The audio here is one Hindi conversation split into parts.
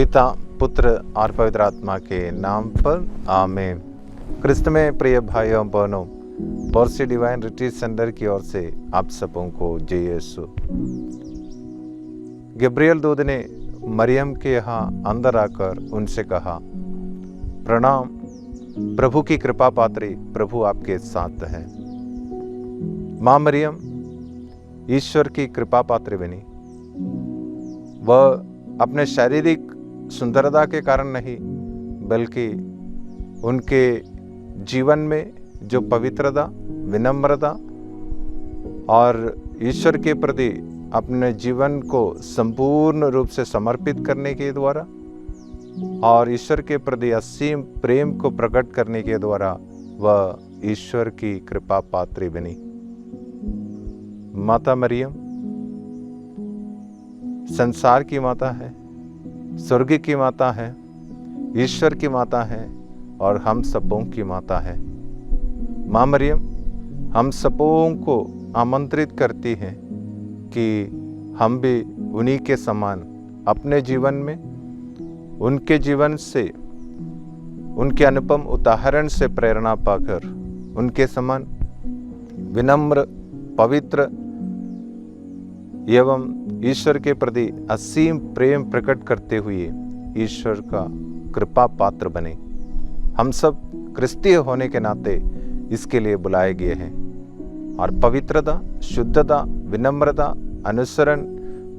पिता, पुत्र और पवित्र आत्मा के नाम पर आमीन। क्रिस्त में प्रिय भाइयों बहनों, पोर्सी डिवाइन रिट्रीट सेंटर की ओर से आप सबों को जय यीशु। गब्रियल दूत ने मरियम के यहाँ अंदर आकर उनसे कहा, प्रणाम प्रभु की कृपा पात्री, प्रभु आपके साथ है। माँ मरियम ईश्वर की कृपा पात्री बनी। वह अपने शारीरिक सुंदरता के कारण नहीं, बल्कि उनके जीवन में जो पवित्रता, विनम्रता और ईश्वर के प्रति अपने जीवन को संपूर्ण रूप से समर्पित करने के द्वारा और ईश्वर के प्रति असीम प्रेम को प्रकट करने के द्वारा वह ईश्वर की कृपा पात्री बनी। माता मरियम संसार की माता है, स्वर्ग की माता है, ईश्वर की माता है और हम सबों की माता है। माँ मरियम हम सबों को आमंत्रित करती है कि हम भी उन्हीं के समान अपने जीवन में उनके जीवन से, उनके अनुपम उदाहरण से प्रेरणा पाकर उनके समान विनम्र, पवित्र एवं ईश्वर के प्रति असीम प्रेम प्रकट करते हुए ईश्वर का कृपा पात्र बने। हम सब क्रिस्तीय होने के नाते इसके लिए बुलाए गए हैं और पवित्रता, शुद्धता, विनम्रता, अनुसरण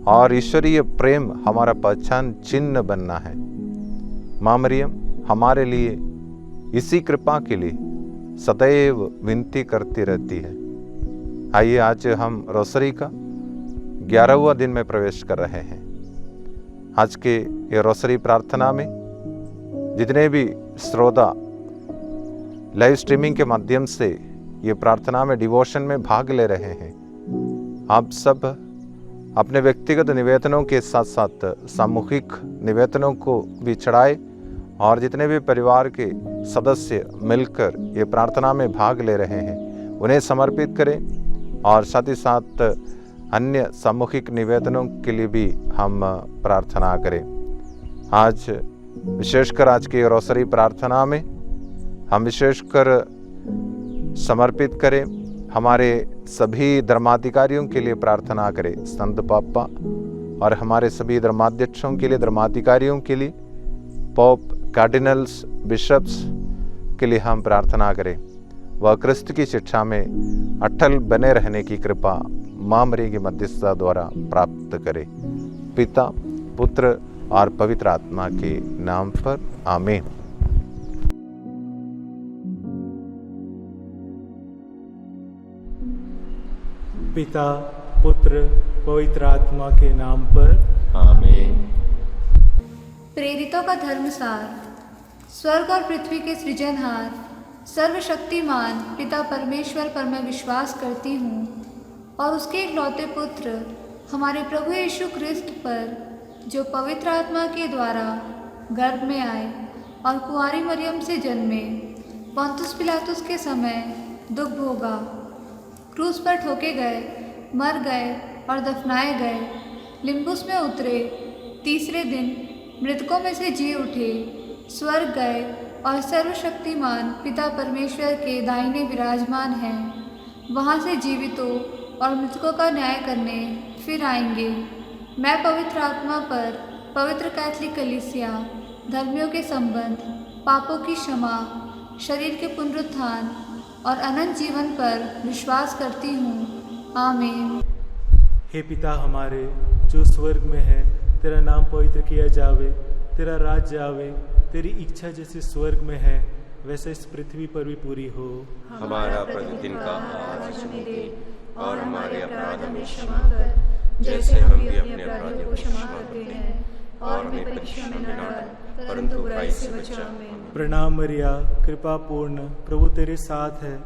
और ईश्वरीय प्रेम हमारा पहचान चिन्ह बनना है। माँ मरियम हमारे लिए इसी कृपा के लिए सदैव विनती करती रहती है। आइए आज हम रोसरी का 11वां दिन में प्रवेश कर रहे हैं। आज के ये रोसरी प्रार्थना में जितने भी श्रोता लाइव स्ट्रीमिंग के माध्यम से ये प्रार्थना में डिवोशन में भाग ले रहे हैं, आप सब अपने व्यक्तिगत निवेदनों के साथ साथ सामूहिक निवेदनों को भी चढ़ाए और जितने भी परिवार के सदस्य मिलकर ये प्रार्थना में भाग ले रहे हैं उन्हें समर्पित करें और साथ ही साथ अन्य सामूहिक निवेदनों के लिए भी हम प्रार्थना करें। आज विशेषकर आज की रोसरी प्रार्थना में हम विशेषकर समर्पित करें, हमारे सभी धर्माधिकारियों के लिए प्रार्थना करें, संत पापा और हमारे सभी धर्माध्यक्षों के लिए, धर्माधिकारियों के लिए, पोप, कार्डिनल्स, बिशप्स के लिए हम प्रार्थना करें। वह क्रिस्त की शिक्षा में अटल बने रहने की कृपा माँ मरियम की मध्यस्थता द्वारा प्राप्त करें। पिता, पुत्र और पवित्र आत्मा के नाम पर आमीन। पिता, पुत्र, पवित्र आत्मा के नाम पर आमीन। प्रेरितों का धर्मसार। स्वर्ग और पृथ्वी के सृजनहार सर्वशक्तिमान पिता परमेश्वर पर मैं विश्वास करती हूँ और उसके इकलौते पुत्र हमारे प्रभु यीशु क्रिस्त पर, जो पवित्र आत्मा के द्वारा गर्भ में आए और कुंवारी मरियम से जन्मे, पोंतुस पिलातुस के समय दुख भोगा, क्रूस पर ठोके गए, मर गए और दफनाए गए, लिम्बुस में उतरे, तीसरे दिन मृतकों में से जी उठे, स्वर्ग गए और सर्वशक्तिमान पिता परमेश्वर के दाहिने विराजमान हैं। वहाँ से जीवितों और मृतकों का न्याय करने फिर आएंगे। मैं पवित्र आत्मा पर, पवित्र कैथोलिक कलीसिया, धर्मियों के संबंध, पापों की क्षमा, शरीर के पुनरुत्थान और अनंत जीवन पर विश्वास करती हूँ। आमीन। हे पिता हमारे जो स्वर्ग में है, तेरा नाम पवित्र किया जावे, तेरा राज्य आवे, तेरी इच्छा जैसे स्वर्ग में है वैसे इस पृथ्वी पर भी पूरी हो। हमारा प्रतिदिन का आहार हमें दे और हमारे अपराध हमें क्षमा कर, जैसे हम भी अपने अपराधियों को क्षमा करते हैं, और हमें परीक्षा में न डाल, परंतु बुराई से बचा। प्रणाम मरिया, कृपा पूर्ण, प्रभु तेरे साथ है,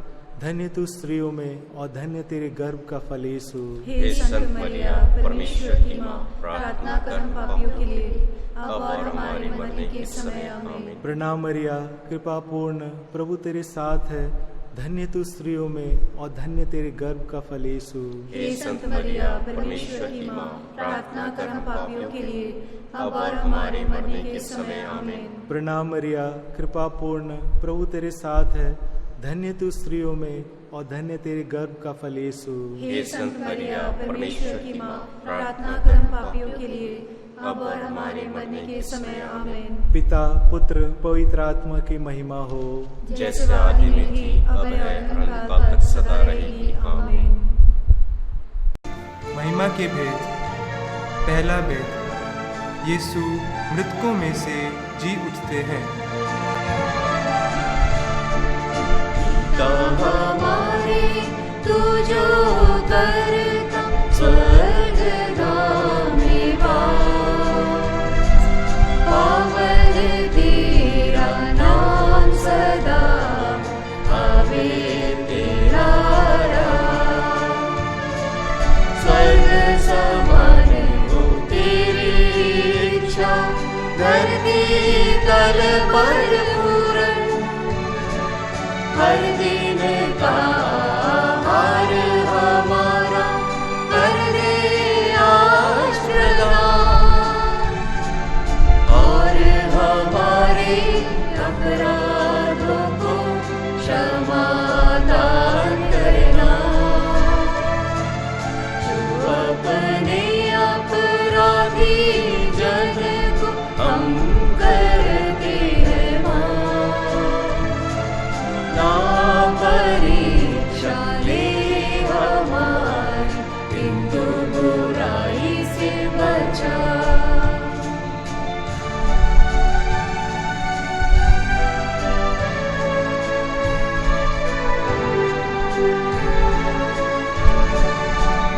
धन्य तू स्त्रियों में और धन्य तेरे गर्भ का फल यीशु। हे संत मरिया, परमेश्वर की माँ, प्रार्थना कर हम पापियों के लिए, अब और हमारे मरने के समय आमीन। प्रणाम मरिया, कृपा पूर्ण, प्रभु तेरे साथ है, धन्य तू स्त्रियों में और धन्य तेरे गर्भ का फल यीशु। हे संत मरिया परमेश्वर की माँ, प्रार्थना कर हम पापियों के लिए अब और हमारे मरने के समय आमीन। प्रणाम मरिया, कृपा पूर्ण, प्रभु तेरे साथ है, धन्य तू स्त्रियों में और धन्य तेरे गर्भ का फल यीशु। हे संत मरिया परमेश्वर की माँ, प्रार्थना कर हम पापियों के लिए अब और हमारे मरने के समय आमीन। पिता पुत्र पवित्र आत्मा की महिमा हो, जैसे आदि में थी अब है अनंत तक सदा रहेगी आमीन। महिमा के भेद। पहला भेद, यीशु मृतकों में से जी उठते हैं। हमारे तू जो करता स्वर्गगामी वास, पावन तेरा नाम सदा आवे तेरा राज। स्वर्ग समान हो तेरी इच्छा, धरती तल पर पूर्ण। हर दिन का आहार हमारा कर दे आज प्रदान, और हमारे अपराधों को क्षमा दान करना, जो अपने अपराधी जन को हम करते हैं माफ। ना परीक्षा ले हमारी, किंतु बुराई से बचा।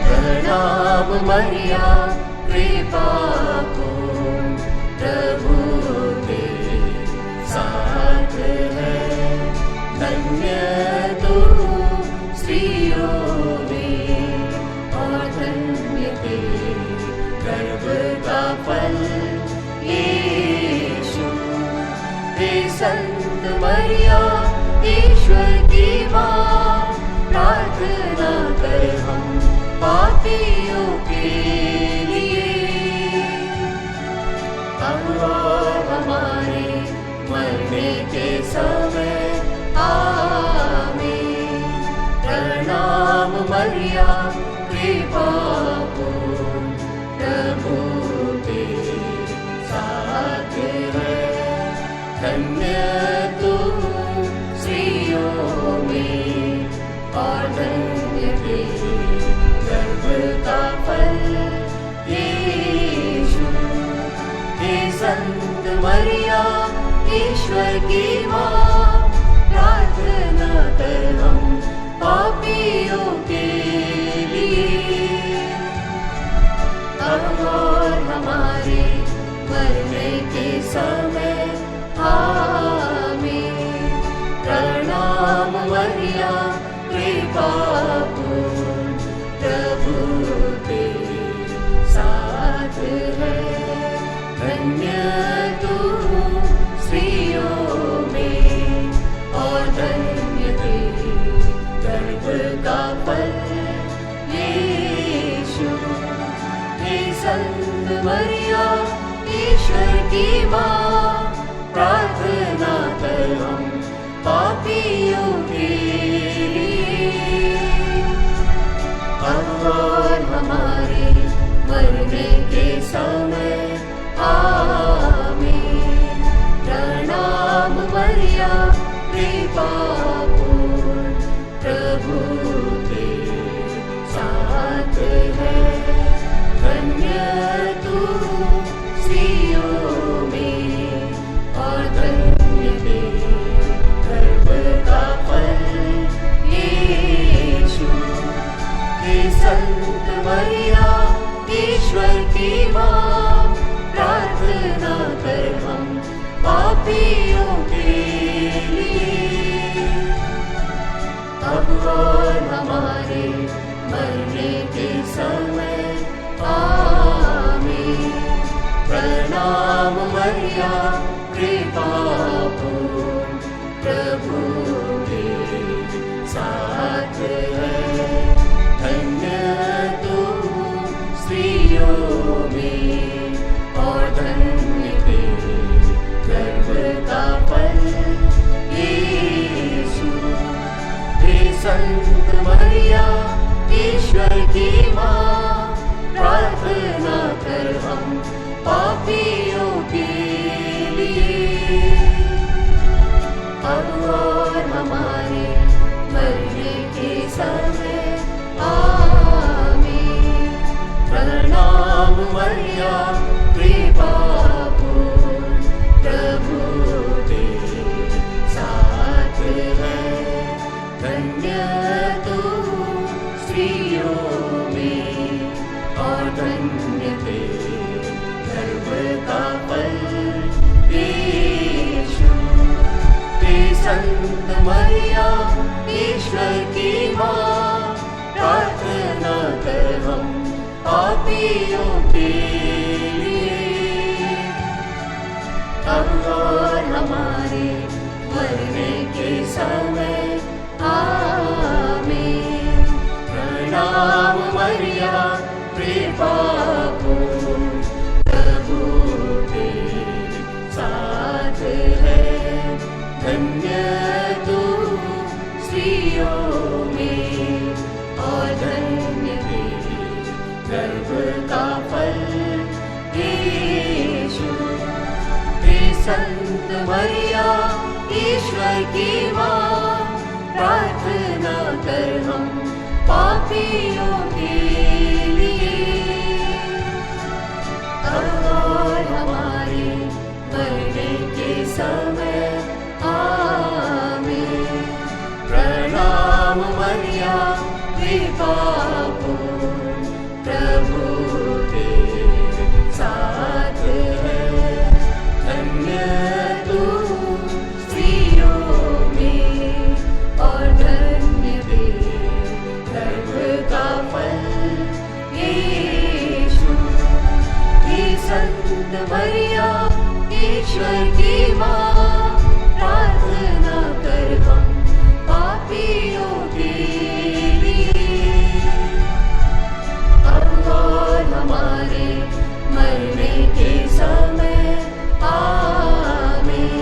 प्रणाम मरिया कृपा पूर्ण, प्रभु तेरे साथ है। धन्य तू स्त्रियों में और धन्य तेरे गर्भ का फल यीशु। हे संत मरिया ईश्वर की माँ, प्रार्थना कर हम पापियों के लिए अब और हमारे मरने के समय आमीन। प्रणाम मरिया कृपा पूर्ण, प्रभु तेरे साथ है। धन्य तू स्त्रियों में और धन्य तेरे गर्भ का फल यीशु। हे संत मरिया ईश्वर की माँ, प्रार्थना कर हम पापियों के लिए अब और हमारे मरने के समय आमीन। प्रणाम मरिया कृपा पूर्ण, प्रभु तेरे साथ है। धन्य तू स्त्रियों में और धन्य तेरे गर्भ का फल यीशु। हे संत मरिया ईश्वर की माँ, प्रार्थना कर हम पापियों के लिए अब और हमारे मरने के समय आमीन। प्रणाम मरिया कृपा पूर्ण, प्रभु तेरे साथ है। धन्य तू स्त्रियों में और धन्य तेरे गर्भ का फल यीशु। हे संत मरिया ईश्वर की माँ, प्रार्थना कर हम पापियों के लिए अब और हमारे मरने के समय आमीन। प्रणाम मरिया कृपा पूर्ण, प्रभु तेरे की माँ प्रार्थना कर हम पापियों के लिए अब और हमारे मरने के समय आमीन। प्रणाम मरियम कृपा पूर्ण प्रभु तेरे साथ है, धन्य तू स्त्रियों में और धन्य तेरे गर्भ का फल यीशु। हे संत मरियम ईश्वर की माँ प्रार्थना कर हम पापियों के लिए अब और हमारे मरने के समय आमीन। प्रणाम मरियम कृपा पूर्ण प्रभु तेरे साथ है, धन्य तू स्त्रियों में और धन्य तेरे गर्भ का फल यीशु। हे संत मरियम ईश्वर की माँ प्रार्थना कर हम पापियों के लिए अब और हमारे मरने के समय आमीन। प्रणाम मरियम कृपा पूर्ण प्रभु तेरे साथ है, धन्य तू स्त्रियों में और धन्य तेरे गर्भ का फल यीशु। हे संत मरियम ईश्वर की माँ प्रार्थना कर हम पापियों के लिए अब और हमारे मरने के समय आमीन।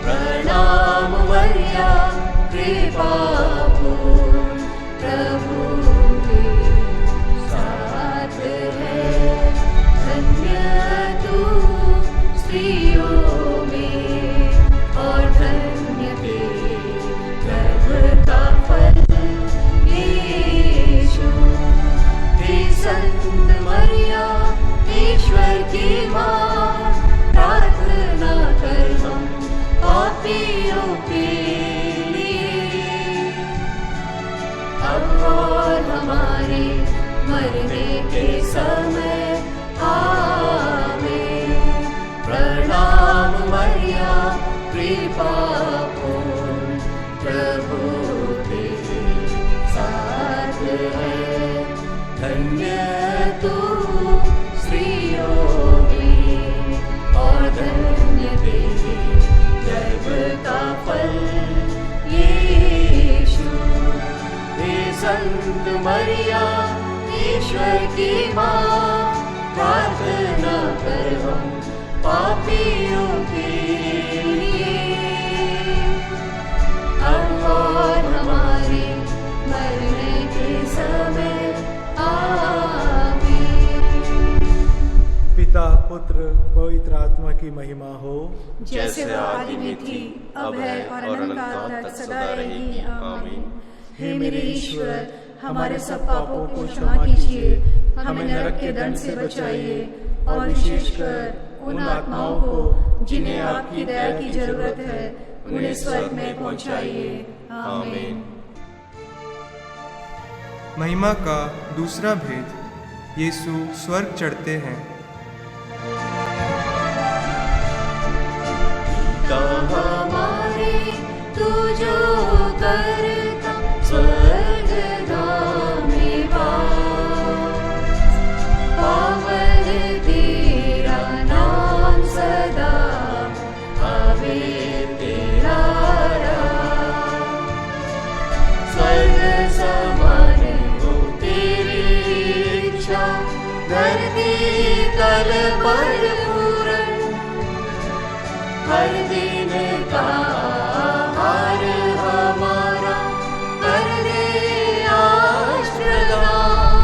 प्रणाम मरियम कृपा पूर्ण प्रभु तेरे साथ है, धन्य तू स्त्रियों में और धन्य तेरे गर्भ का फल यीशु। हे संत मरियम ईश्वर की माँ प्रार्थना कर हम पापियों के लिए अब और हमारे मरने के समय आमीन। प्रणाम मरियम कृपा पूर्ण प्रभु तेरे साथ है, धन्य तू स्त्रियों में और धन्य तेरे गर्भ का फल यीशु। हे संत मरियम ईश्वर की माँ प्रार्थना कर हम पापियों के लिए अब और हमारे मरने के समय आमीन। पिता पुत्र पवित्र आत्मा की महिमा हो, जैसे वो आदि में थी अब है और अनंत काल तक सदा रहेगी आमीन। हे मेरे ईश्वर हमारे सब पापों को क्षमा कीजिए, हमें नरक के दंड से बचाइए और विशेषकर उन आत्माओं को जिन्हें आपकी दया की जरूरत है उन्हें स्वर्ग में पहुंचाइए आमीन। महिमा का दूसरा भेद, यीशु स्वर्ग चढ़ते हैं। हमारे तू जो करता स्वर्गगामी वास, पावन तेरा नाम सदा आवे तेरा राज। स्वर्ग समान हो तेरी इच्छा, धरती तल पर पूर्ण, हर दिन का आहार हमारा कर दे आज प्रदान।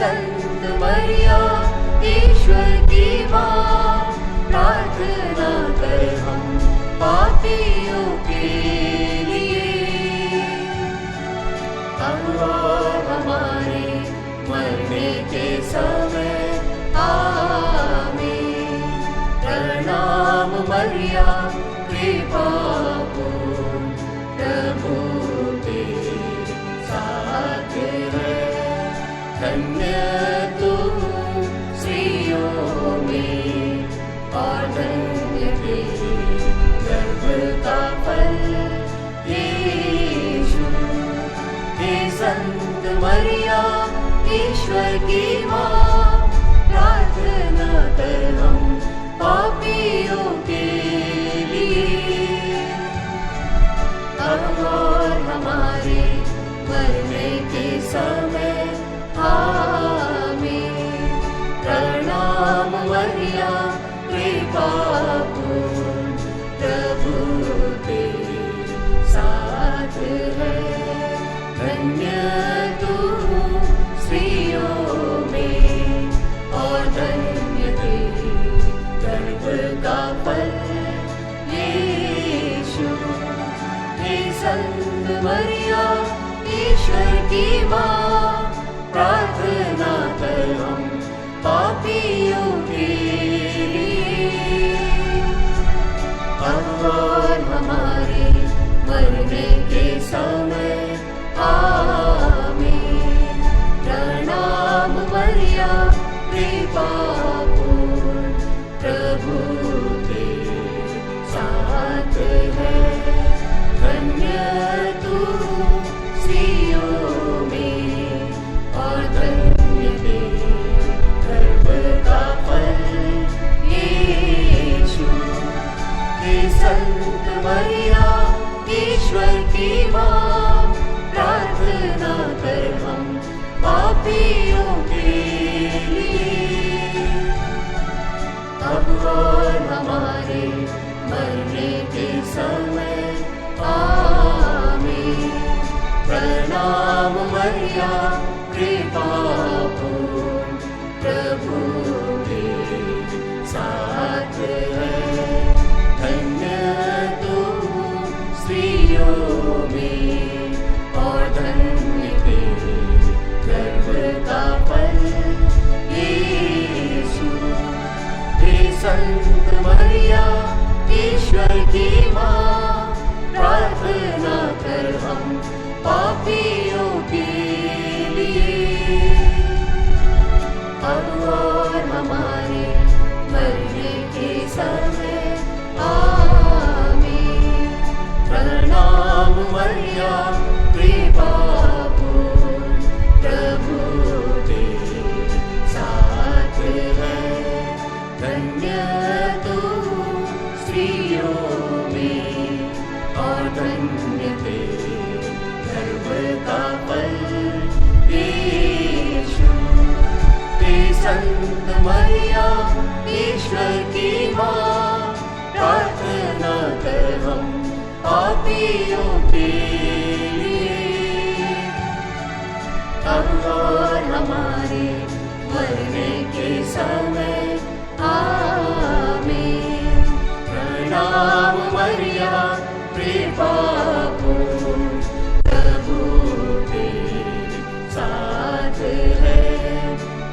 संत मरिया ईश्वर की माँ, प्रार्थना कर हम पापियों के लिए, अब और हमारे मरने के समय आमीन। प्रणाम मरिया कृपा पूर्ण, प्रभु तेरे साथ है, धन्य तुम स्त्रियों में और धन्य तेरे गर्भ का फल यीशु। हे संत मरिया ईश्वर की माँ, प्रार्थना कर हम पापियों के लिए, अब और हमारे मरने के समय आमीन। प्रणाम मरिया कृपा पूर्ण, प्रभु तेरे साथ है, धन्य तुम स्त्रियों में और धन्य तेरे गर्भ का फल यीशु। हे संत मरिया ईश्वर की माँ, प्रार्थना कर हम पापियों के लिए, अब और हमारे मरने के समय आमीन। प्रणाम मरिया कृपा पूर्ण, प्रभु तेरे साथ है, धन्य तुम स्त्रियों में और धन्य तेरे गर्भ का फल यीशु। हे संत मरिया ईश्वर की माँ, प्रार्थना कर हम पापियों के लिए, अब और हमारे मरने के समय आमीन। प्रणाम मरिया कृपा पूर्ण, प्रभु तेरे साथ है, धन्य तुम स्त्रियों में और धन्य तेरे गर्भ का फल यीशु। हे संत मरिया ईश्वर की माँ, प्रार्थना कर हम पापियों के लिए, अब और हमारे मरने के समय आमीन। प्रणाम मरिया कृपा पूर्ण, प्रभु तेरे साथ है, धन्य तुम स्त्रियों में और धन्य तेरे गर्भ का फल यीशु। हे संत मरिया ईश्वर की माँ, प्रार्थना कर हम पापियों के लिए, अब और हमारे मरने के समय आमीन। प्रणाम मरिया कृपा पूर्ण, प्रभु तेरे साथ है,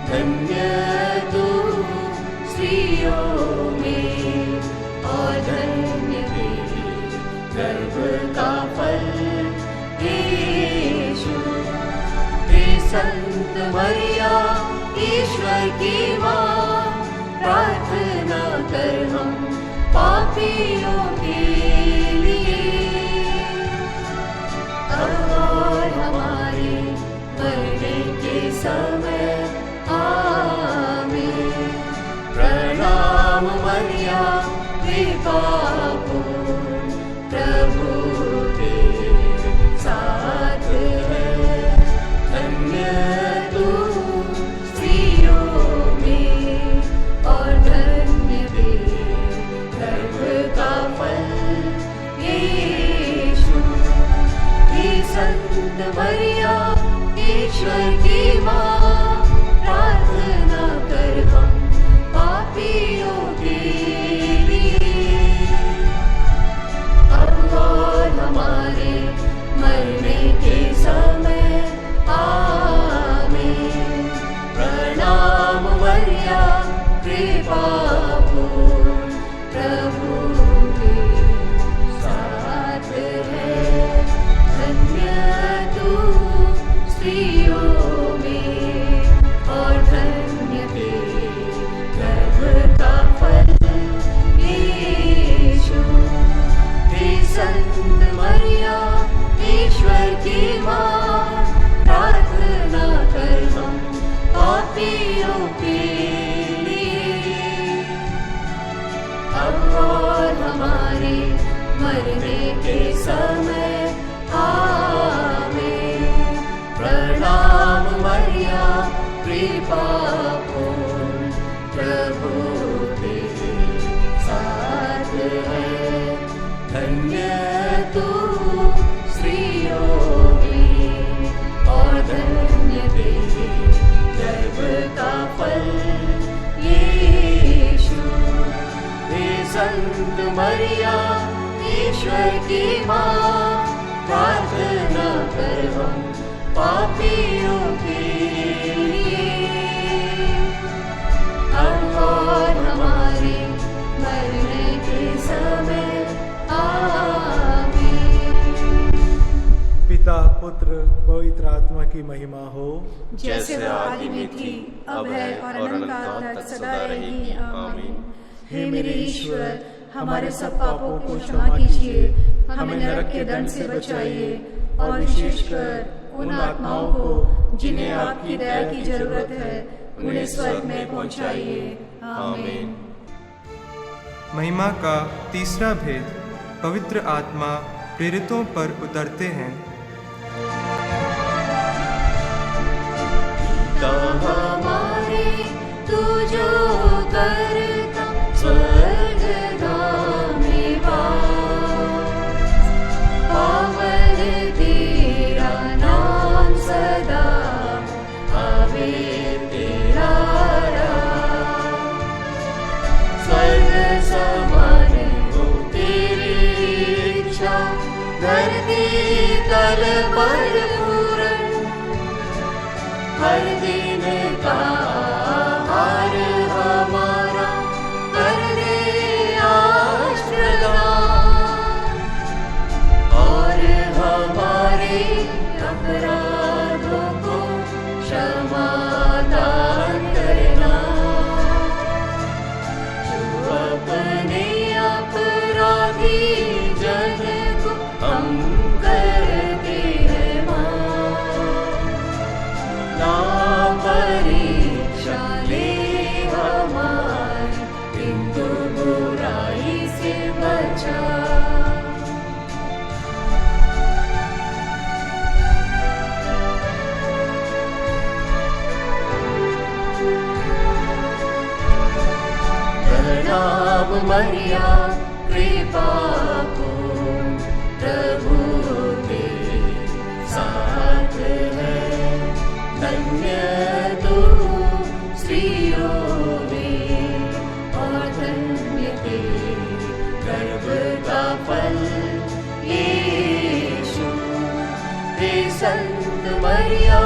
धन्य तुम स्त्रियों में और धन्य तेरे गर्भ का फल यीशु। हे संत मरिया ईश्वर की माँ, प्रार्थना कर हम पापियों के लिए, अब और हमारे मरने के समय आमीन। प्रणाम मरिया कृपा पूर्ण, प्रभु तेरे साथ है, धन्य तुम स्त्रियों में और धन्य तेरे गर्भ का फल यीशु। हे संत मरिया ईश्वर की माँ, ईश्वर की माँ प्रार्थना कर हम पापियों के लिए अब और हमारे मरने के समय आमीन। प्रणाम मरिया कृपा पूर्ण प्रभु तेरे साथ है, धन्य तू स्त्रियों में और धन्य तेरे गर्भ का फल यीशु। हे संत मरिया ईश्वर की माँ प्रार्थना कर हम पापियों के लिए अब और हमारे मरने के समय आमीन। पिता पुत्र पवित्र आत्मा की महिमा हो, जैसे आदि में थी अब है और अनंत काल तक सदा रहेगी आमीन। हे मेरे ईश्वर हमारे सब पापों को क्षमा कीजिए, हमें नरक के दंड से बचाइए और विशेषकर उन आत्माओं को जिन्हें आपकी दया की जरूरत है उन्हें स्वर्ग में पहुंचाइए आमीन। महिमा का तीसरा भेद, पवित्र आत्मा प्रेरितों पर उतरते हैं। हमारे तू जो करता स्वर्ग में वास, पावन तेरा नाम सदा आवे तेरा राज। स्वर्ग समान हो तेरी इच्छा, धरती तल पर पूर्ण हर दिन का आहार हमारा कर दे आज प्रदान, और हमारे अपराधों को क्षमा दान करना, जो अपने अपराधी जन को हम करते हैं परीक्षा ले हमारी, किंतु बुराई से बचा। प्रणाम मरिया कृपा पूर्ण प्रभु तेरे साथ है, धन्य तू स्त्रियों में और धन्य तेरे गर्भ का फल यीशु। हे संत मरिया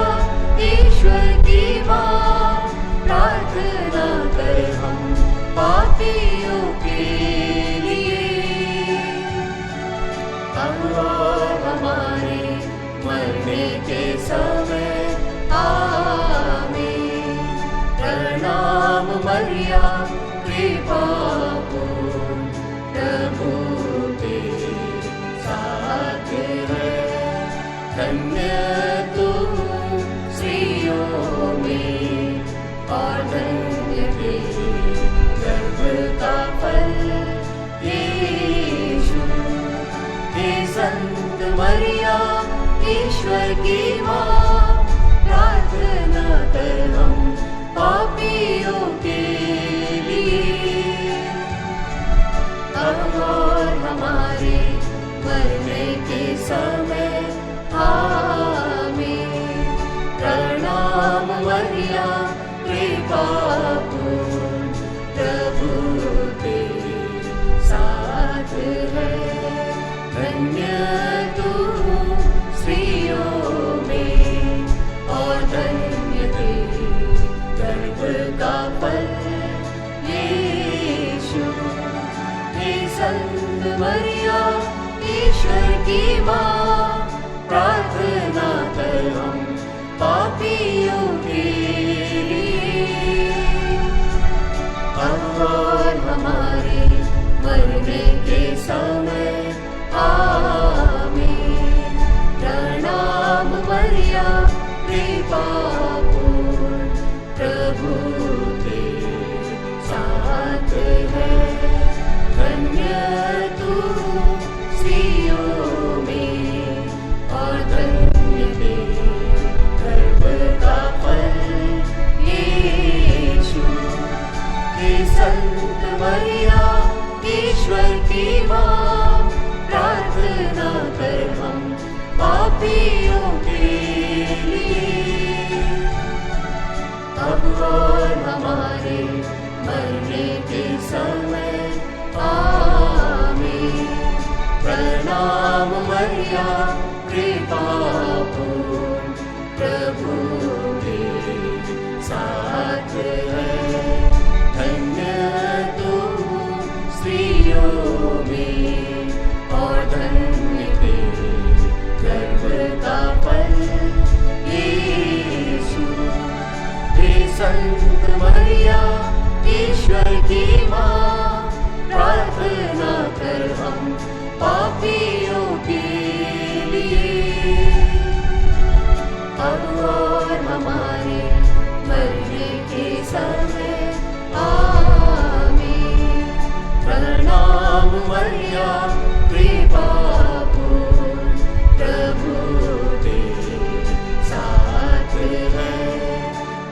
ईश्वर की माँ प्रार्थना कर हम पापियों के लिए अब और हमारे मरने के समय आमीन। प्रणाम मरिया कृपा पूर्ण प्रभु तेरे साथ है, धन्य तू स्त्रियों में और धन्य तेरे गर्भ का फल यीशु। हे संत मरिया ईश्वर की माँ प्रार्थना कर हम पापियों के लिए अब और हमारे मरने के समय आमीन। प्रणाम मरिया कृपा पूर्ण प्रभु तेरे साथ है, धन्य तू स्त्रियों में और धन्य तेरे गर्भ का फल यीशु। हे संत मरिया ईश्वर की माँ प्रार्थना कर हम पापियों के लिए अब और हमारे मरने के समय आमीन। प्रणाम मरिया कृपा पूर्ण प्रभु के साथ है। धन्य तू स्त्रियों में और धन्य तेरे गर्भ का फल यीशु। हे संत मरिया ईश्वर की माँ, प्रार्थना कर हम पापियों के लिए, अब और हमारे मरने के समय। आमीन। प्रणाम मरिया कृपा पूर्ण प्रभु के साथ है। धन्य तू स्त्रियों में और धन्य तेरे गर्भ का फल यीशु। हे संत मरिया ईश्वर की माँ, प्रार्थना कर हम पापियों के लिए, अब और हमारे मरने के समय। आमीन। प्रणाम मरिया कृपा पूर्ण प्रभु तेरे साथ है।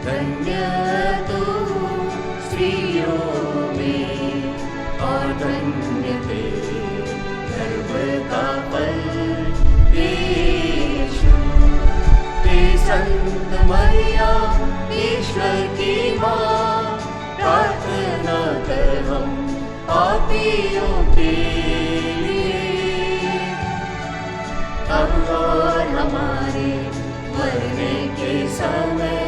धन्य तू स्त्रियों में और धन्य तेरे गर्भ का फल यीशु। हे संत मरिया ईश्वर की माँ, प्रार्थना कर हम पापियों के लिए, अब और हमारे मरने के समय।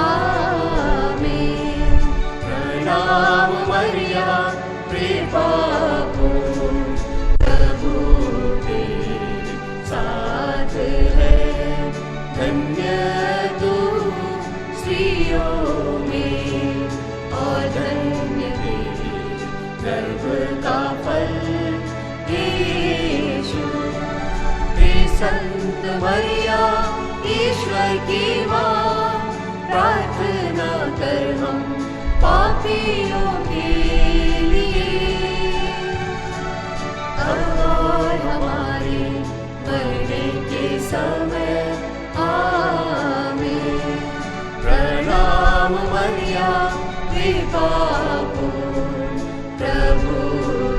आमीन। प्रणाम मरिया कृपा पूर्ण प्रभु के साथ है। धन्य तू स्त्रियों में और धन्य तेरे गर्भ का फल यीशु। हे संत मरिया ईश्वर की माँ, प्रार्थना कर हम पापियों के लिए, अब और हमारे मरने के समय। आमीन। प्रणाम मरिया कृपा पूर्ण प्रभु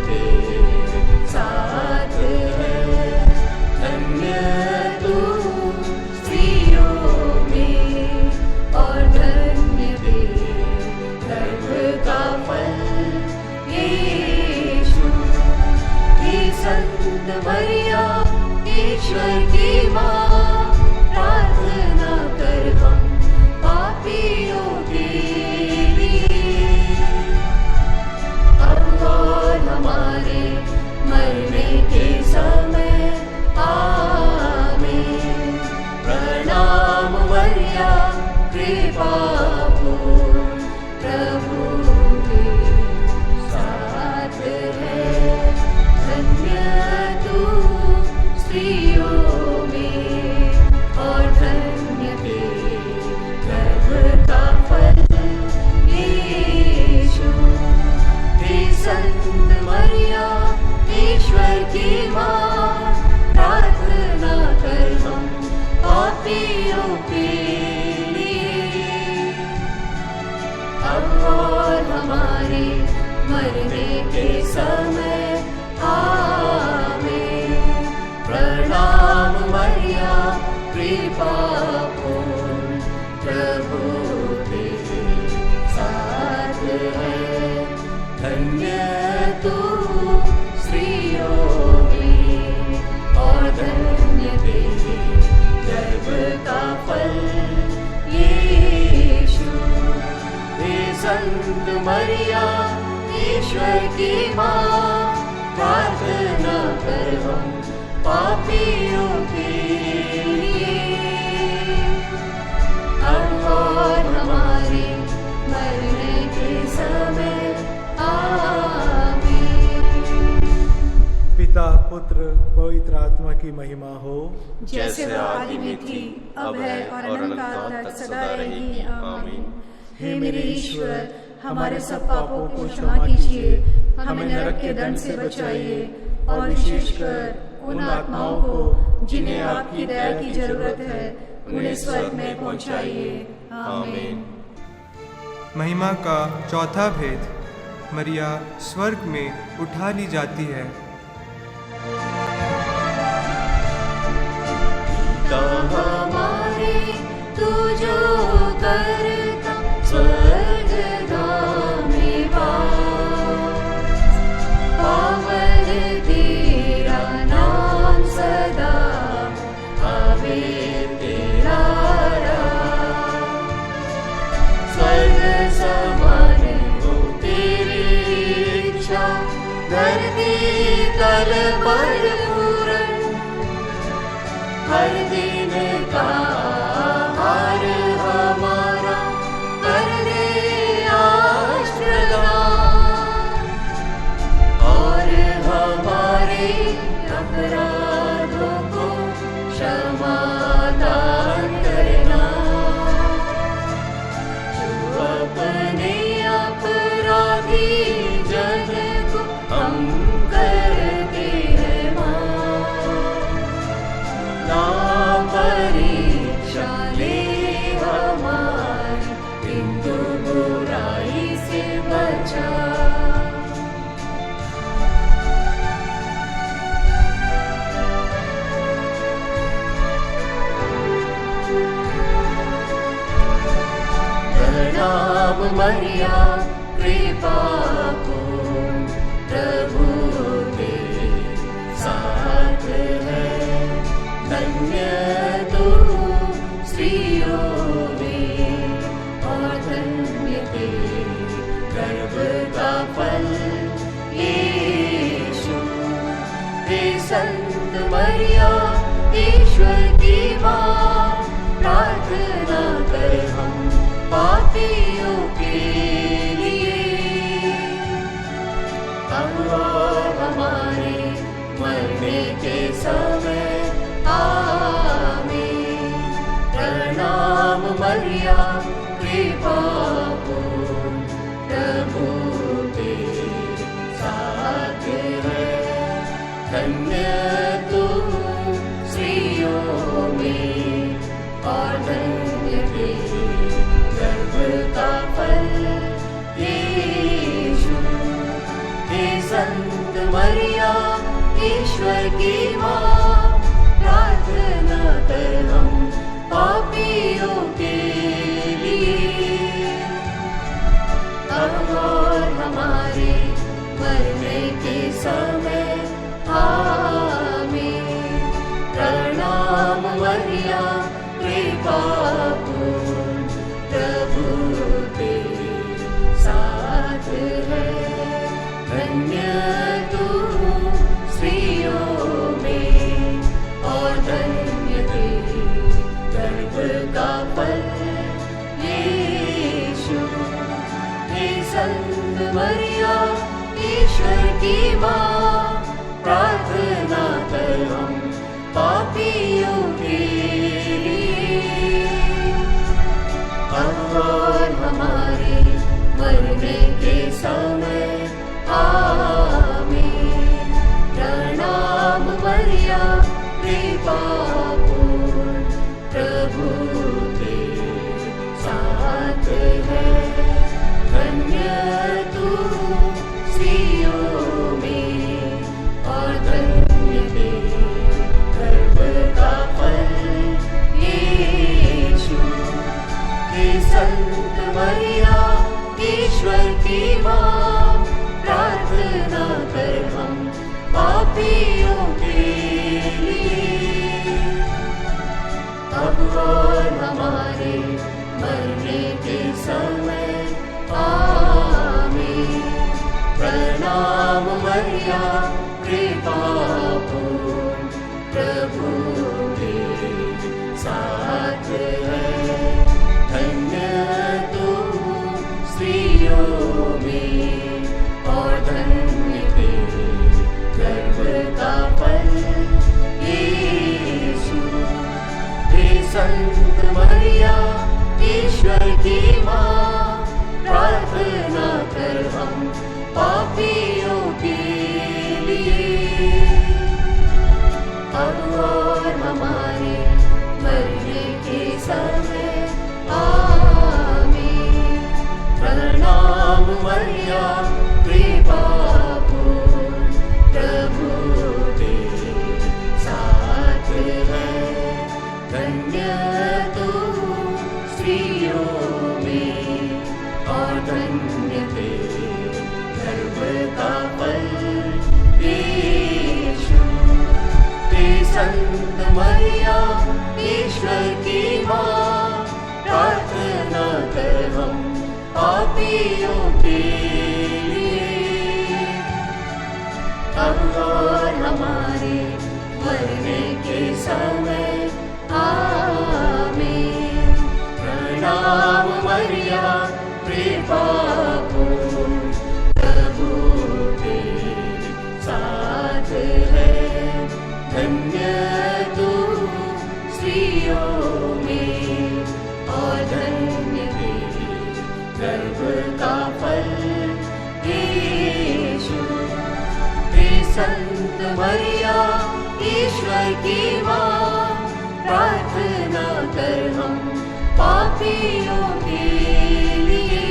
के साथ है। धन्य तू स्त्रियों में और धन्य तेरे गर्भ का फल यीशु। हे संत मरिया ईश्वर की माँ, प्रार्थना कर हम पापियों के लिए, अब और हमारे मरने के समय। आमीन। प्रणाम मरिया कृपा पूर्ण प्रभु के साथ है। धन्य तू स्त्रियों में और धन्य तेरे गर्भ का फल यीशु। हे संत मरिया ईश्वर की माँ, प्रार्थना कर हम पापियों के लिए, अब और हमारे मरने के समय। आमीन। प्रणाम मरिया कृपा पूर्ण प्रभु तेरे साथ है। धन्य तू स्त्रियों में और धन्य तेरे गर्भ का फल यीशु। हे संत मरिया ईश्वर की माँ, प्रार्थना कर हम पापियों के लिए, अब और हमारे मरने के समय। आमीन। पिता पुत्र पवित्र आत्मा की महिमा हो, जैसे वह आदि में थी, अब है और अनंत काल तक सदा रहेगी। आमीन। हे मेरे ईश्वर, हमारे सब पापों को क्षमा कीजिए, हमें नरक के दंड से बचाइए और विशेषकर उन आत्माओं को जिन्हें आपकी दया की जरूरत है, उन्हें स्वर्ग में पहुंचाइए। आमीन। महिमा का चौथा भेद, मरिया स्वर्ग में उठा ली जाती है। हमारे तू जो करता स्वर्गगामी वास, पावन तेरा नाम सदा आवे तेरा राज। स्वर्ग समान हो तेरी इच्छा, धरती तल पर पूर्ण, हर दिन का आहार हमारा कर दे आज प्रदान, और हमारे अपराधों को क्षमा दान करना, जो अपने अपराधी जन को हम करते हैं माफ। ना परीक्षा ले हमारी, किंतु बुराई से बचा। प्रणाम मरिया कृपा पूर्ण, प्रभु तेरे साथ है, धन्य तू स्त्रियों में और धन्य तेरे गर्भ का फल यीशु। हे संत मरिया ईश्वर की माँ, प्रार्थना कर हम पापियों के लिए, अब और हमारे मरने के समय। आमीन। प्रणाम मरिया कृपा पूर्ण, प्रभु तेरे साथ है, धन्य तू स्त्रियों में और धन्य तेरे गर्भ का फल यीशु। हे संत मरिया ईश्वर की माँ, प्रार्थना कर हम पापियों के लिए, अब और हमारे मरने के समय। आमीन। प्रणाम मरिया कृपा पूर्ण, प्रभु तेरे साथ है, धन्य तू स्त्रियों में और धन्य तेरे गर्भ का फल यीशु। हे संत मरिया ईश्वर की माँ, प्रार्थना कर हम पापियों के लिए, अब और हमारे मरने के समय। आमीन। प्रणाम मरिया कृपा पूर्ण, प्रभु तेरे साथ है, धन्य तू स्त्रियों में और धन्य तेरे गर्भ का फल यीशु। हे संत मरिया ईश्वर की माँ, प्रार्थना कर हम पापियों के लिए, अब और हमारे मरने के समय। आमीन। प्रणाम मरिया कृपा पूर्ण, प्रभु तेरे साथ है, धन्य तू स्त्रियों में और धन्य तेरे गर्भ का फल संत मरिया ईश्वर की माँ, प्रार्थना कर हम पापियों के लिए, अब और हमारे मरने के समय। आमीन। प्रणाम मरिया कृपा पूर्ण, प्रभु तेरे साथ है, धन्य तू स्त्रियों में और धन्य तेरे गर्भ का फल यीशु। हे संत मरिया ईश्वर की माँ, प्रार्थना कर हम पापियों के लिए, अब और हमारे मरने के समय। आमीन। प्रणाम मरिया कृपा पूर्ण, प्रभु तेरे साथ है, धन्य तू स्त्रियों में और धन्य तेरे गर्भ का फल यीशु। हे संत मरिया ईश्वर की माँ, प्रार्थना कर हम पापियों के लिए,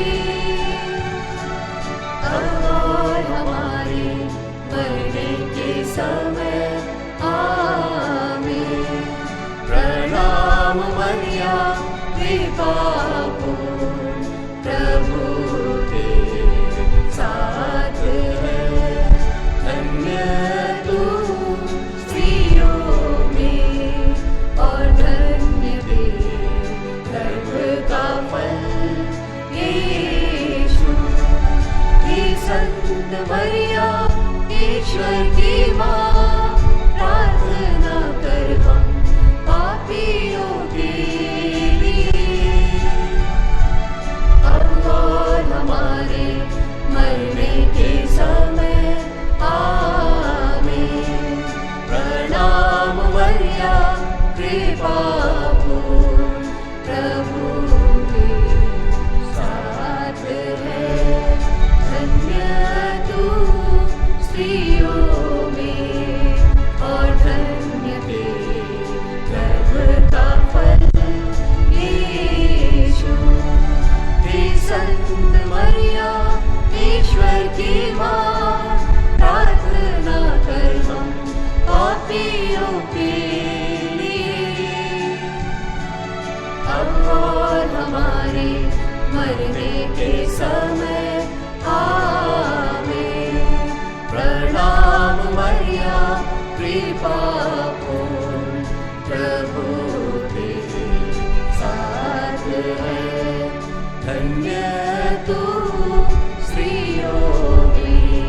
अब और हमारे मरने के समय। आमीन। प्रणाम मरिया कृपा पूर्ण, प्रभु तेरे साथ है, धन्य तू स्त्रियों में और धन्य तेरे गर्भ का फल यीशु। हे संत मरिया ईश्वर की माँ, प्रार्थना कर हम पापियों के लिए, अब और हमारे मरने के समय। आमीन। प्रणाम मरिया कृपा पूर्ण, प्रभु तेरे साथ है, धन्य तू स्त्रियों में और धन्य तेरे गर्भ का फल यीशु। हे संत मरिया ईश्वर की माँ, प्रार्थना कर हम पापियों के लिए, अब और हमारे मरने के समय। आमीन। प्रणाम मरिया कृपा पूर्ण, प्रभु तेरे साथ है, धन्य तू स्त्रियों में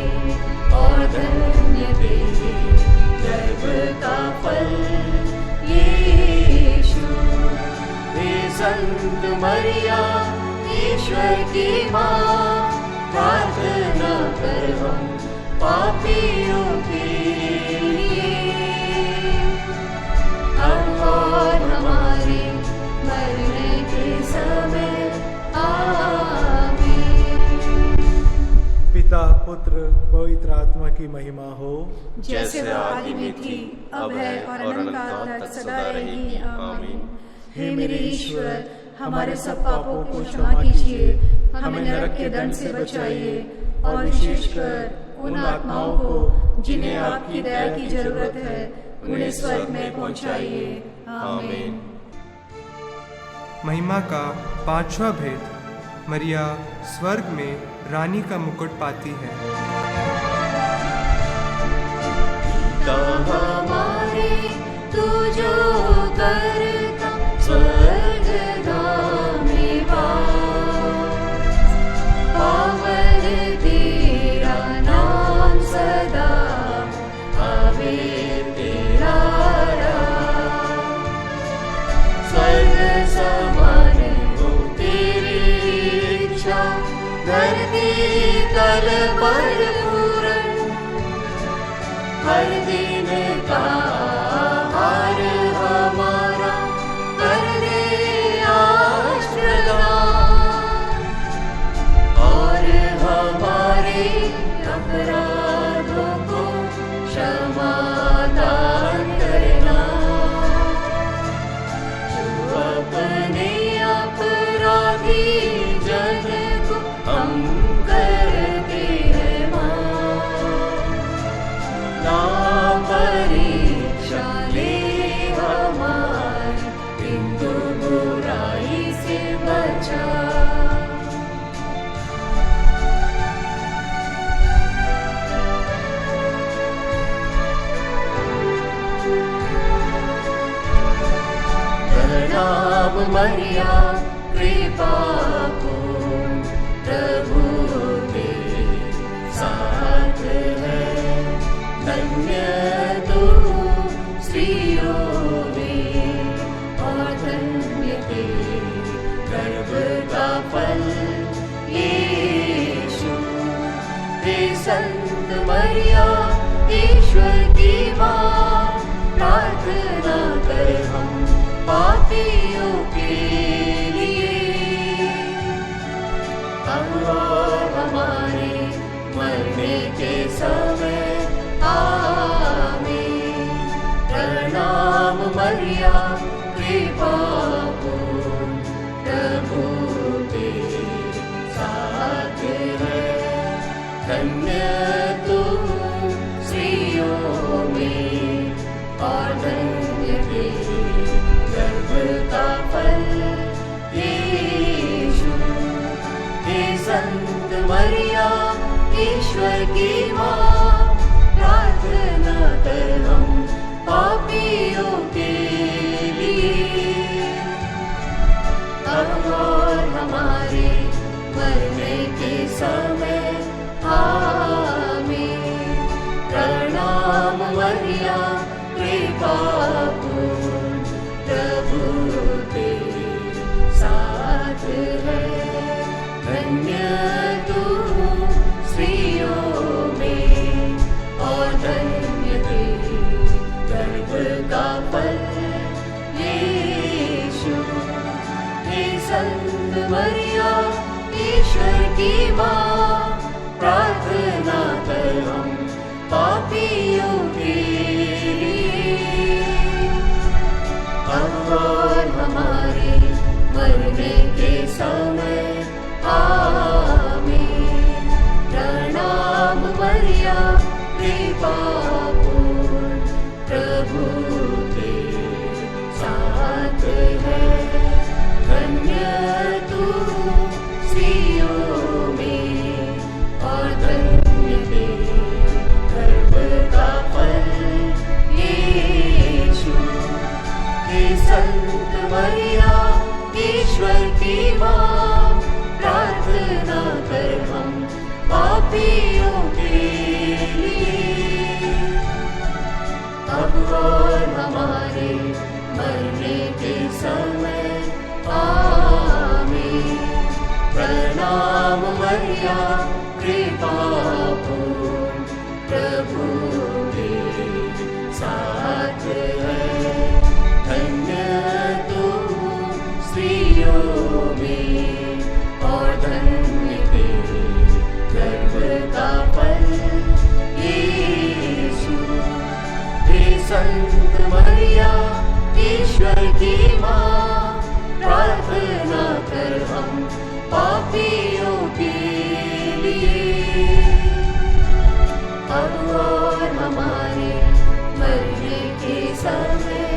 और धन्य तेरे गर्भ का फल यीशु। हे संत मरिया ईश्वर की माँ, प्रार्थना कर हम पापियों के लिए, अब और हमारे मरने के समय। आमीन। पिता पुत्र पवित्र आत्मा की महिमा हो, जैसे वो आदि में थी, अब है और अनंत काल तक सदा रहेगी। आमीन। हे मेरे ईश्वर, हमारे सब पापों को क्षमा कीजिए, हमें नरक के दंड से बचाइए और विशेषकर उन आत्माओं को जिन्हें आपकी दया की जरूरत है, उन्हें स्वर्ग में पहुंचाइए। आमीन। महिमा का पांचवा भेद, मरिया स्वर्ग में रानी का मुकुट पाती है। पिता हमारे तू जो करता स्वर्ग में वास, पावन तेरा नाम सदा आवे तेरा राज, स्वर्ग समान हो तेरी इच्छा, धरती तल पर पूर्ण, हर दिन का आहार हमारा कर हमारे अपराधों को क्षमा दान करना, जो अपने अपराधी जन को हम करते हैं माफ, ना परीक्षा ले हमारी, किंतु बुराई से बचा। प्रणाम मरिया कृपा पूर्ण, प्रभु तेरे साथ है, धन्य तू स्त्रियों में और धन्य तेरे गर्भ का फल यीशु। हे संत मरिया ईश्वर की माँ, प्रार्थना कर हम पापियों के लिए, अब और हमारे मरने के समय आमीन। प्रणाम मरिया कृपा पूर्ण, प्रभु तेरे साथ है, धन्य तू स्त्रियों में और धन्य तेरे गर्भ का फल यीशु। हे संत मरिया ईश्वर की माँ, प्रार्थना कर हम पापियों के लिए, अब और हमारे मरने के समय आमीन। प्रणाम मरिया कृपा पूर्ण, प्रभु तेरे साथ है, धन्य तू स्त्रियों में और धन्य तेरे गर्भ का फल यीशु। हे संत मरिया ईश्वर की माँ, प्रार्थना कर हम पापियों के लिए, अब और हमारे मरने के समय आमीन। प्रणाम मरिया कृपा पूर्ण, प्रभु तेरे साथ है, धन्य तू स्त्रियों में और धन्य तेरे गर्भ का फल यीशु। हे संत मरिया ईश्वर की माँ, प्रार्थना कर हम पापियों के लिए, अब और हमारे मरने के समय आमीन। प्रणाम मरिया कृपा पूर्ण, प्रभु तेरे साथ है, धन्य तू स्त्रियों में और धन्य तेरे गर्भ का फल यीशु। हे संत मरिया ईश्वर की माँ, प्रार्थना कर हम पापियों के लिए, अब और हमारे मरने के समय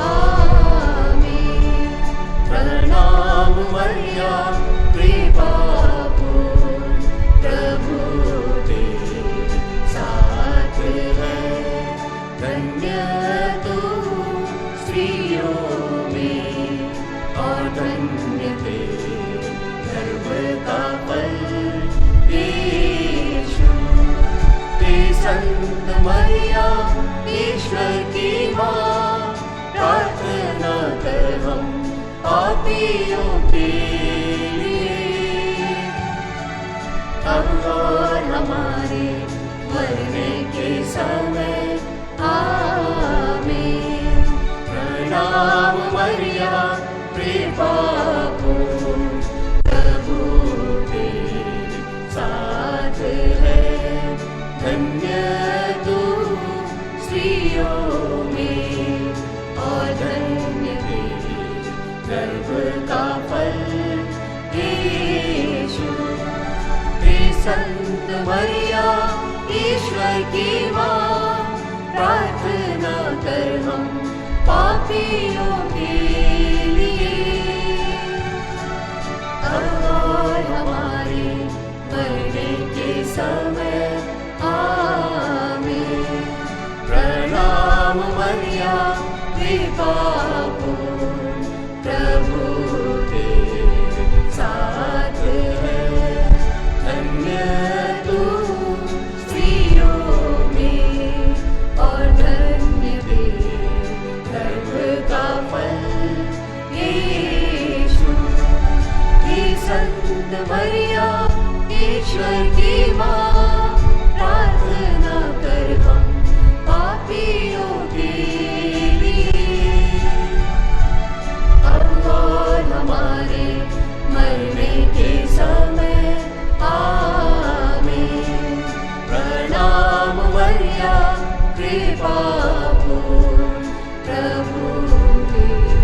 आमीन। प्रणाम मरिया कृपा पूर्ण, प्रभु तेरे साथ है, धन्य तू स्त्रियों में और धन्य तेरे गर्भ का फल यीशु। हे संत मरिया ईश्वर की माँ, प्रार्थना कर हम पापियों के लिए, अब और हमारे मरने के समय आमीन। प्रणाम मरिया कृपा पूर्ण, प्रभु तेरे साथ है, धन्य तू स्त्रियों में और धन्य तेरे गर्भ का फल यीशु। हे संत मरिया ईश्वर की माँ, प्रार्थना कर हम पापियों के लिए, और हमारे मरने के समय आमीन। प्रणाम मरिया कृपा पूर्ण, प्रभु तेरे साथ है, धन्य तू स्त्रियों में और धन्य तेरे गर्भ का फल यीशु। हे संत मरिया ईश्वर की माँ, प्रार्थना कर हम पापियों के लिए, अब और हमारे मरने के समय आमीन। प्रणाम मरिया कृपा पूर्ण, प्रभु तेरे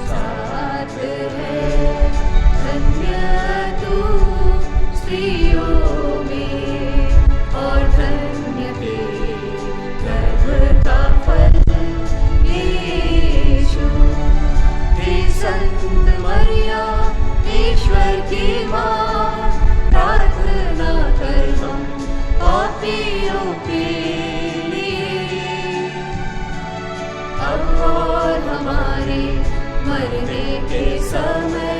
साथ है, धन्य तू स्त्रियों में और धन्य तेरे गर्भ का फल यीशु। हे संत मरिया ईश्वर की माँ, प्रार्थना कर हम पापियों के लिए, अब और हमारे मरने के समय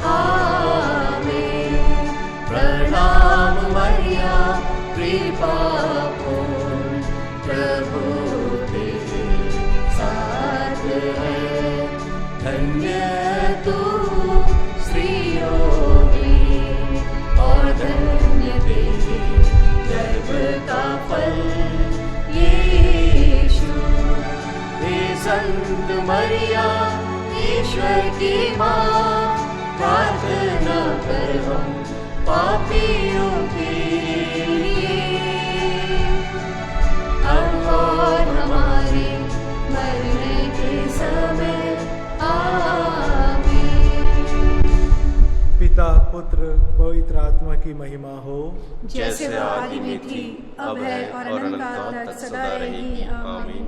आमीन। प्रणाम मरिया कृपा पूर्ण, प्रभु तेरे साथ है, धन्य तू स्त्रियों में और धन्य तेरे गर्भ का फल यीशु। हे संत मरिया ईश्वर की माँ, प्रार्थना कर हम पापियों के लिए, अब और हमारे मरने के समय आमीन। पिता पुत्र पवित्र आत्मा की महिमा हो, जैसे आदि में थी, अब है और अनंत काल तक सदा रहेगी आमीन।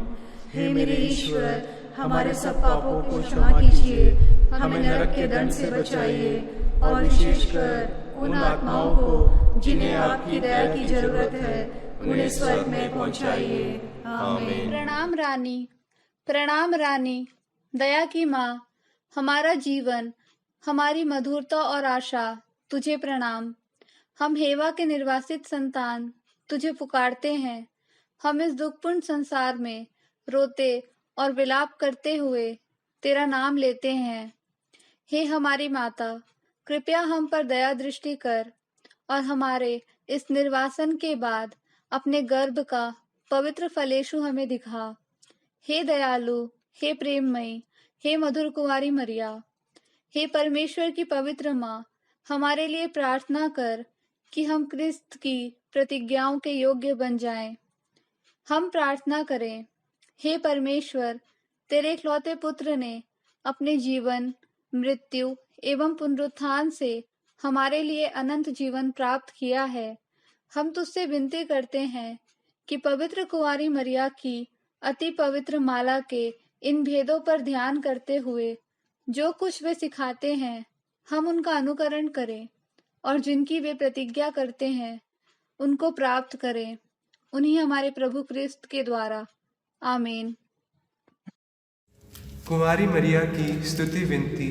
हे मेरे ईश्वर, हमारे सब पापों को क्षमा कीजिए, हमें नरक के दंड से बचाइए, और विशेषकर उन आत्माओं को जिन्हें आपकी दया की जरूरत है, उन्हें स्वर्ग में पहुंचाइए आमीन। प्रणाम रानी, दया की माँ, हमारा जीवन, हमारी मधुरता और आशा, तुझे प्रणाम। हम हेवा के निर्वासित संतान तुझे पुकारते हैं। हम इस दुखपूर्ण संसार में रोते और विलाप करते हुए तेरा नाम लेते हैं। हे हमारी माता, कृपया हम पर दया दृष्टि कर और हमारे इस निर्वासन के बाद अपने गर्भ का पवित्र फलेशु हमें दिखा। हे दयालु, हे प्रेममयी, हे मधुर कुंवारी मरिया, हे परमेश्वर की पवित्र माँ, हमारे लिए प्रार्थना कर कि हम क्रिस्त की प्रतिज्ञाओं के योग्य बन जाएं। हम प्रार्थना करें। हे परमेश्वर, तेरे इकलौते पुत्र ने अपने जीवन, मृत्यु एवं पुनरुत्थान से हमारे लिए अनंत जीवन प्राप्त किया है। हम तुझसे विनती करते हैं कि पवित्र कुंवारी मरिया की अति पवित्र माला के इन भेदों पर ध्यान करते हुए जो कुछ वे सिखाते हैं, हम उनका अनुकरण करें और जिनकी वे प्रतिज्ञा करते हैं उनको प्राप्त करें, उन्हीं हमारे प्रभु क्रिस्त के द्वारा। आमीन। कुंवारी मरिया की स्तुति विनती।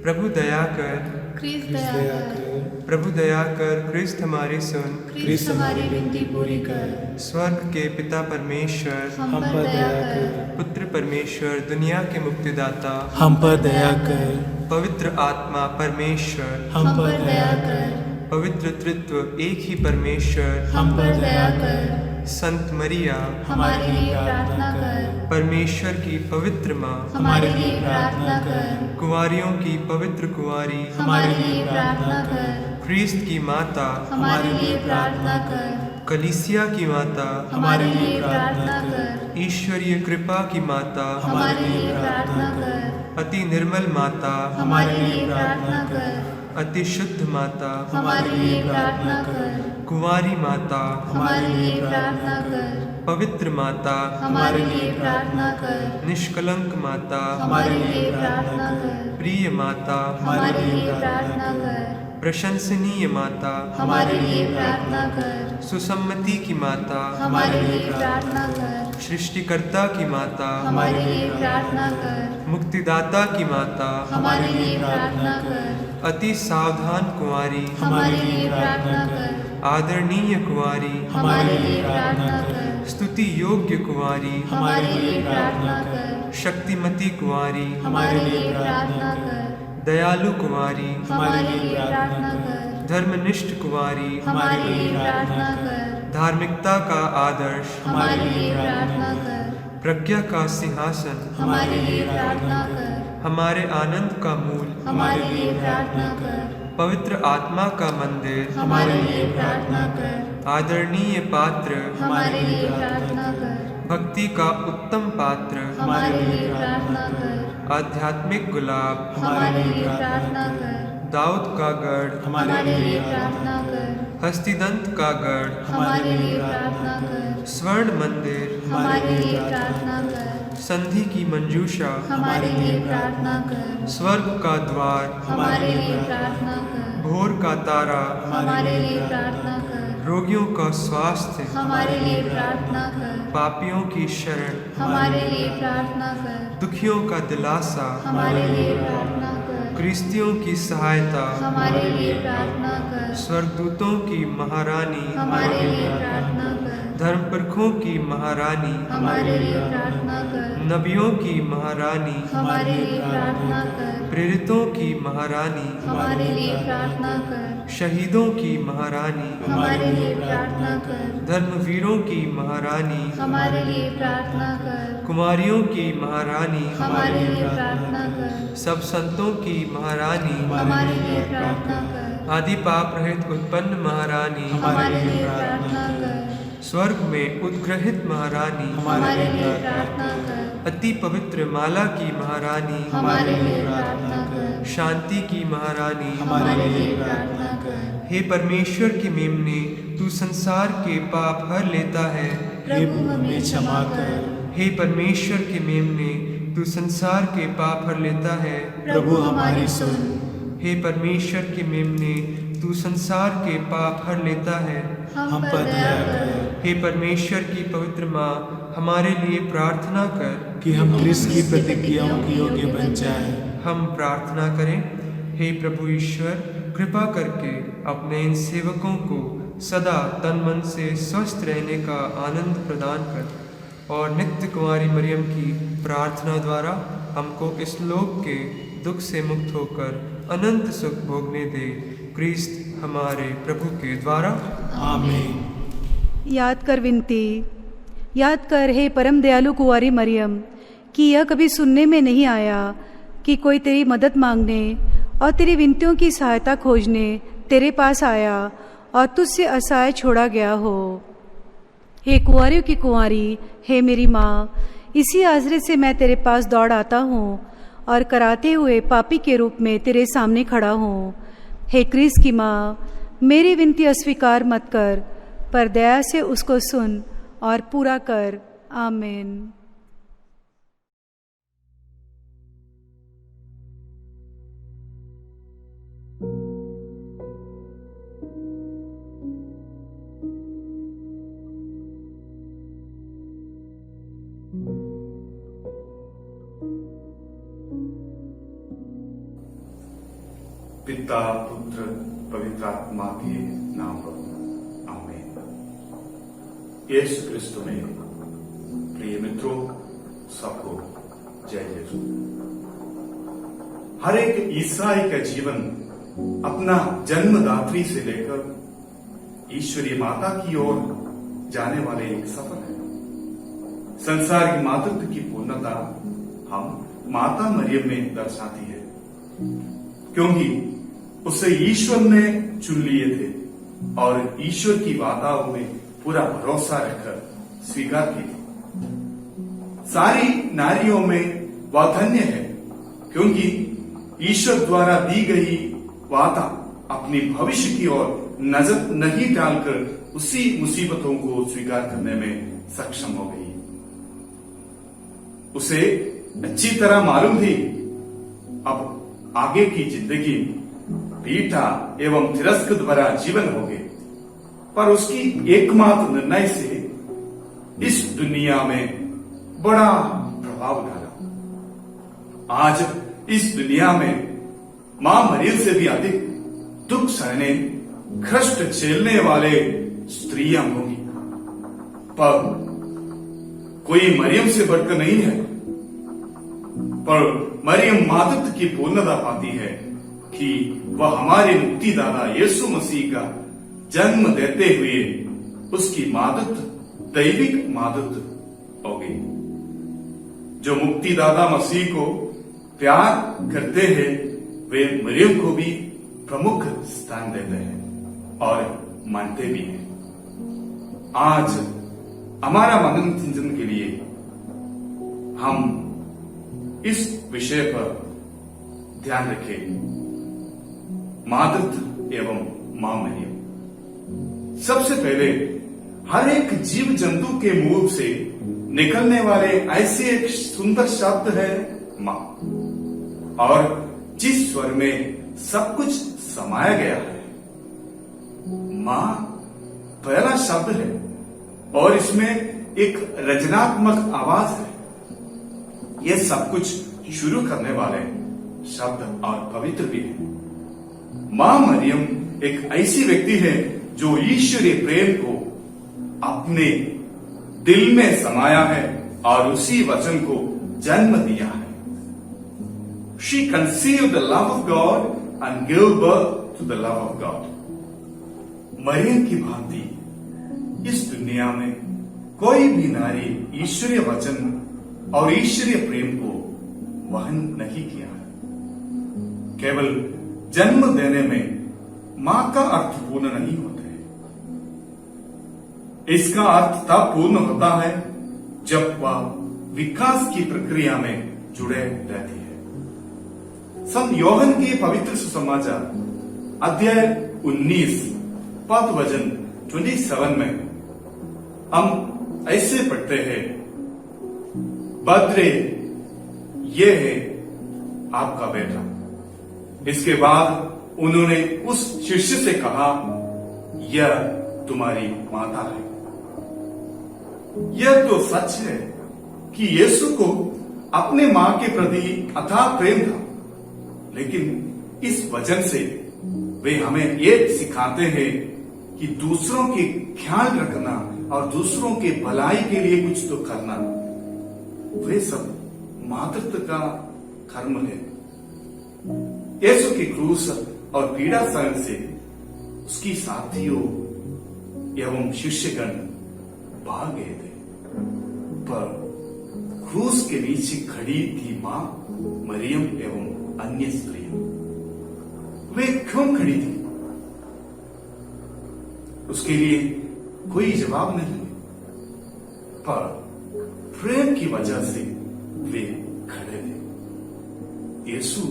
प्रभु दया कर, क्रिस्त दया कर, प्रभु दया कर, क्रिस्त हमारी सुन, क्रिस्त हमारी विनती पूरी कर। स्वर्ग के पिता परमेश्वर, हम पर दया कर, पुत्र परमेश्वर, दुनिया के मुक्तिदाता, हम पर दया कर, पवित्र आत्मा परमेश्वर, हम पर दया कर, पवित्र तृत्व एक ही परमेश्वर, हम पर दया कर, संत मरिया हमारे लिए प्रार्थना कर, परमेश्वर की पवित्र माँ, हमारे लिए प्रार्थना कर, कुंवारियों की पवित्र कुंवारी, हमारे लिए प्रार्थना कर, ख्रीस्त की माता, हमारे लिए प्रार्थना कर, कलीसिया की माता, हमारे लिए प्रार्थना कर। ईश्वरीय कृपा की माता, हमारे लिए प्रार्थना कर। अति निर्मल माता, हमारे लिए प्रार्थना कर। अति शुद्ध माता, हमारे लिए प्रार्थना कर। कुंवारी माता, हमारे लिए प्रार्थना कर। पवित्र माता, हमारे लिए प्रार्थना कर। निष्कलंक माता, हमारे लिए प्रार्थना कर। प्रिय माता, हमारे लिए प्रार्थना कर। प्रशंसनीय माता, हमारे लिए प्रार्थना कर। सुसम्मति की माता, हमारे लिए प्रार्थना कर। सृष्टिकर्ता की माता, हमारे लिए प्रार्थना कर। मुक्तिदाता की माता, हमारे लिए प्रार्थना कर। अति सावधान कुंवारी, हमारे लिए प्रार्थना कर। आदरणीय कुंवारी, हमारे लिए प्रार्थना कर। स्तुति योग्य कुंवारी, हमारे लिए प्रार्थना कर। शक्तिमती कुंवारी, हमारे लिए प्रार्थना कर। दयालु कुंवारी, हमारे लिए प्रार्थना कर। धर्मनिष्ठ कुंवारी, हमारे लिए प्रार्थना कर। धार्मिकता का आदर्श, हमारे लिए प्रार्थना कर। प्रज्ञा का सिंहासन, हमारे लिए प्रार्थना कर। हमारे आनंद का मूल, हमारे लिए प्रार्थना कर। पवित्र आत्मा का मंदिर, हमारे लिए प्रार्थना कर। आदरणीय पात्र, हमारे लिए प्रार्थना कर। भक्ति का उत्तम पात्र, हमारे लिए प्रार्थना कर। आध्यात्मिक गुलाब, हमारे लिए प्रार्थना कर। दाऊद का गढ़, हमारे लिए प्रार्थना कर। हस्तिदंत का गढ़, हमारे लिए प्रार्थना कर। स्वर्ण मंदिर, हमारे लिए प्रार्थना कर। संधि की मंजूषा, हमारे लिए प्रार्थना कर। स्वर्ग का द्वार, हमारे लिए प्रार्थना कर। भोर का तारा, हमारे लिए प्रार्थना कर। रोगियों का स्वास्थ्य, हमारे लिए प्रार्थना कर। पापियों की शरण, हमारे लिए प्रार्थना कर। दुखियों का दिलासा, हमारे लिए प्रार्थना कर। क्रिस्तियों की सहायता, हमारे लिए प्रार्थना कर। स्वर्गदूतों की महारानी, हमारे लिए प्रार्थना कर। धर्मपुरखों की महारानी, हमारे लिए प्रार्थना कर। नबियों की महारानी, हमारे लिए प्रार्थना कर। प्रेरितों की महारानी, हमारे लिए प्रार्थना कर। शहीदों की महारानी, हमारे लिए प्रार्थना कर। धर्मवीरों की महारानी, हमारे लिए प्रार्थना कर। कुमारियों की महारानी, हमारे लिए प्रार्थना कर। सब संतों की महारानी, हमारे लिए प्रार्थना कर। आदि पाप रहित उत्पन्न महारानी, हमारे लिए प्रार्थना कर। स्वर्ग में उद्ग्रहित महारानी, हमारे लिए प्रार्थना कर। अति पवित्र माला की महारानी, हमारे लिए प्रार्थना कर। शांति की महारानी, हमारे लिए प्रार्थना कर। हे परमेश्वर की मेमने, तू संसार के पाप हर लेता है। प्रभु हमें क्षमा कर। हे परमेश्वर के मेमने, तू संसार के पाप हर लेता है। प्रभु हमारी सुन। हे परमेश्वर के मेमने, तू संसार के पाप हर लेता है। हम पर दया कर हे परमेश्वर की पवित्र माँ, हमारे लिए प्रार्थना कर कि हम क्रिस्त की प्रतिज्ञाओं के योग्य बन जाएं। हम प्रार्थना करें। हे प्रभु ईश्वर, कृपा करके अपने इन सेवकों को सदा तन मन से स्वस्थ रहने का आनंद प्रदान कर और नित्य कुमारी मरियम की प्रार्थना द्वारा हमको इस लोक के दुख से मुक्त होकर अनंत सुख भोगने दे। क्रिस्त हमारे प्रभु के द्वारा। आमीन। याद कर विनती, याद कर हे परम दयालु कुंवारी मरियम कि यह कभी सुनने में नहीं आया कि कोई तेरी मदद मांगने और तेरी विनतियों की सहायता खोजने तेरे पास आया और तुझसे असहाय छोड़ा गया हो। हे कुंवारियों की कुंवारी, हे मेरी माँ, इसी आसरे से मैं तेरे पास दौड़ आता हूँ और कराते हुए पापी के रूप में तेरे सामने खड़ा हूँ। हे क्रिस्त की माँ, मेरी विनती अस्वीकार मत कर, पर दया से उसको सुन और पूरा कर। आमीन। पिता पुत्र पवित्र आत्मा के नाम पर आमीन। यीशु क्रिस्त में प्रिय मित्रों, सबको जय यीशु। हर एक ईसाई का जीवन अपना जन्मदात्री से लेकर ईश्वरीय माता की ओर जाने वाले एक सफर है। संसार की मातृत्व की पूर्णता हम माता मरियम में दर्शाती है, क्योंकि उसे ईश्वर ने चुन लिए थे और ईश्वर की वाताओं में पूरा भरोसा रखकर स्वीकार की। सारी नारियों में वह धन्य है क्योंकि ईश्वर द्वारा दी गई वादा अपनी भविष्य की ओर नजर नहीं डालकर उसी मुसीबतों को स्वीकार करने में सक्षम हो गई। उसे अच्छी तरह मालूम थी अब आगे की जिंदगी पीठा एवं तिरस्कृत भरा जीवन होगे, पर उसकी एकमात्र निर्णय से इस दुनिया में बड़ा प्रभाव डाला। आज इस दुनिया में मां मरियम से भी अधिक दुख सहने, कष्ट झेलने वाले स्त्रियां होंगी, पर कोई मरियम से बढ़कर नहीं है। पर मरियम मातृत्व की पूर्णता पाती है कि वह हमारे मुक्तिदाता यीशु मसीह का जन्म देते हुए उसकी मातृत्व दैविक मातृत्व हो गई। जो मुक्तिदाता मसीह को प्यार करते हैं वे मरियम को भी प्रमुख स्थान देते हैं और मानते भी हैं। आज हमारा मनन चिंतन के लिए हम इस विषय पर ध्यान रखें, मातृत्व एवं मां मरियम। सबसे पहले हर एक जीव जंतु के मुंह से निकलने वाले ऐसे एक सुंदर शब्द है मां, और जिस स्वर में सब कुछ समाया गया है। मां पहला शब्द है और इसमें एक रचनात्मक आवाज है। यह सब कुछ शुरू करने वाले शब्द और पवित्र भी है। मां मरियम एक ऐसी व्यक्ति है जो ईश्वरीय प्रेम को अपने दिल में समाया है और उसी वचन को जन्म दिया है। She conceived the love of God and gave birth to the love of God. Maryam की भांति इस दुनिया में कोई भी नारी ईश्वरीय वचन और ईश्वरीय प्रेम को वहन नहीं किया है। केवल जन्म देने में मां का अर्थ पूर्ण नहीं होता है। इसका अर्थ तब पूर्ण होता है जब वह विकास की प्रक्रिया में जुड़े रहती है। संत योहन के पवित्र सुसमाचार अध्याय 19 पद वचन 27 में हम ऐसे पढ़ते हैं, बद्रे ये है आपका बेटा। इसके बाद उन्होंने उस शिष्य से कहा, यह तुम्हारी माता है। यह तो सच है कि यीशु को अपने मां के प्रति अथाह प्रेम था, लेकिन इस वचन से वे हमें ये सिखाते हैं कि दूसरों के ख्याल रखना और दूसरों के भलाई के लिए कुछ तो करना, वे सब मातृत्व का कर्म है। यीशु की क्रूस और पीड़ा सहन से उसकी साथियों एवं शिष्यगण भाग गए थे, पर क्रूस के नीचे खड़ी थी मां मरियम एवं अन्य स्त्रियां। वे क्यों खड़ी थी? उसके लिए कोई जवाब नहीं, पर प्रेम की वजह से वे खड़े थे। यीशु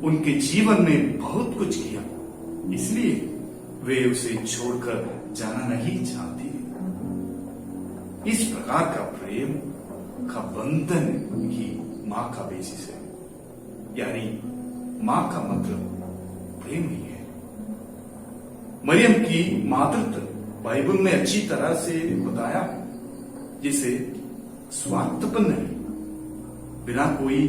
उनके जीवन में बहुत कुछ किया, इसलिए वे उसे छोड़कर जाना नहीं चाहती। इस प्रकार का प्रेम का बंधन ही मां का बेसिस है, यानी मां का मतलब प्रेम ही है। मरियम की मातृत्व बाइबल में अच्छी तरह से बताया, जिसे स्वार्थपन नहीं, बिना कोई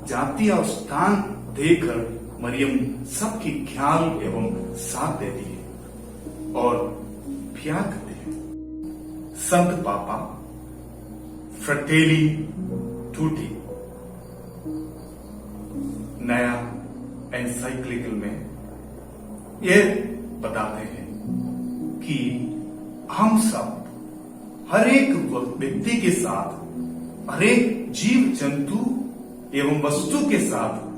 जाति और स्थान देकर मरियम सबकी ख्याल एवं साथ देती है और प्यार करते हैं। संत पापा फ्रटेली टूटी नया एनसाइक्लिकल में यह बताते हैं कि हम सब हर एक व्यक्ति के साथ, हर एक जीव जंतु एवं वस्तु के साथ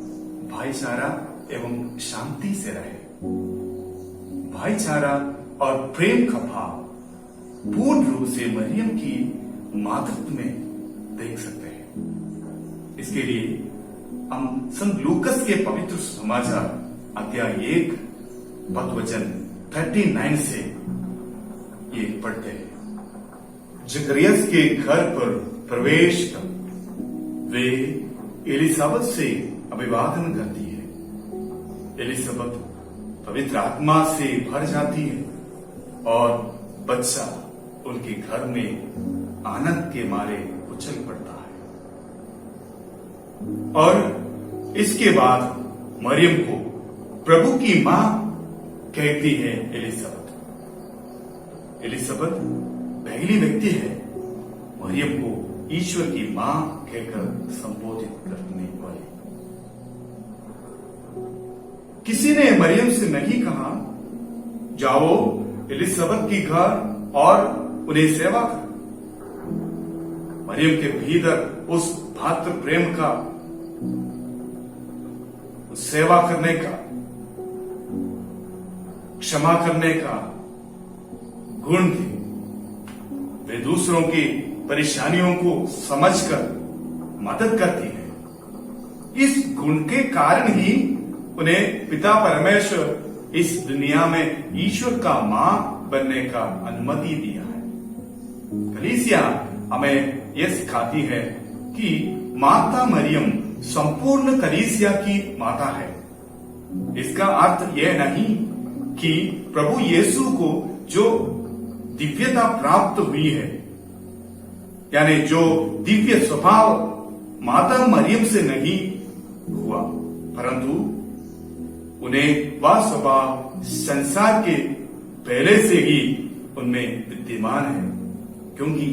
भाईचारा एवं शांति से रहे। भाईचारा और प्रेम का भाव पूर्ण रूप से मरियम की मातृत्व में देख सकते हैं। इसके लिए हम संत लूकस के पवित्र समाचार अध्याय 1 पद वचन 39 से ये पढ़ते हैं। जकरियस के घर पर प्रवेश कर वे एलिसाबेत से अभिवादन करती है। एलिसाबेत पवित्र आत्मा से भर जाती है और बच्चा उनके घर में आनंद के मारे उछल पड़ता है। और इसके बाद मरियम को प्रभु की मां कहती है एलिसाबेत। एलिसाबेत पहली व्यक्ति है मरियम को ईश्वर की मां कहकर संबोधित करने वाली। किसी ने मरियम से नहीं कहा जाओ एलिसाबेत की घर और उन्हें सेवा कर। मरियम के भीतर उस भातृ प्रेम का, उस सेवा करने का, क्षमा करने का गुण थे। वे दूसरों की परेशानियों को समझकर मदद करती है। इस गुण के कारण ही उन्हें पिता परमेश्वर इस दुनिया में ईश्वर का मां बनने का अनुमति दिया है। कलीसिया हमें यह सिखाती है कि माता मरियम संपूर्ण कलीसिया की माता है। इसका अर्थ यह नहीं कि प्रभु यीशु को जो दिव्यता प्राप्त हुई है, यानी जो दिव्य स्वभाव माता मरियम से नहीं हुआ, परंतु उन्हें वह स्वभाव संसार के पहले से ही उनमें विद्यमान है, क्योंकि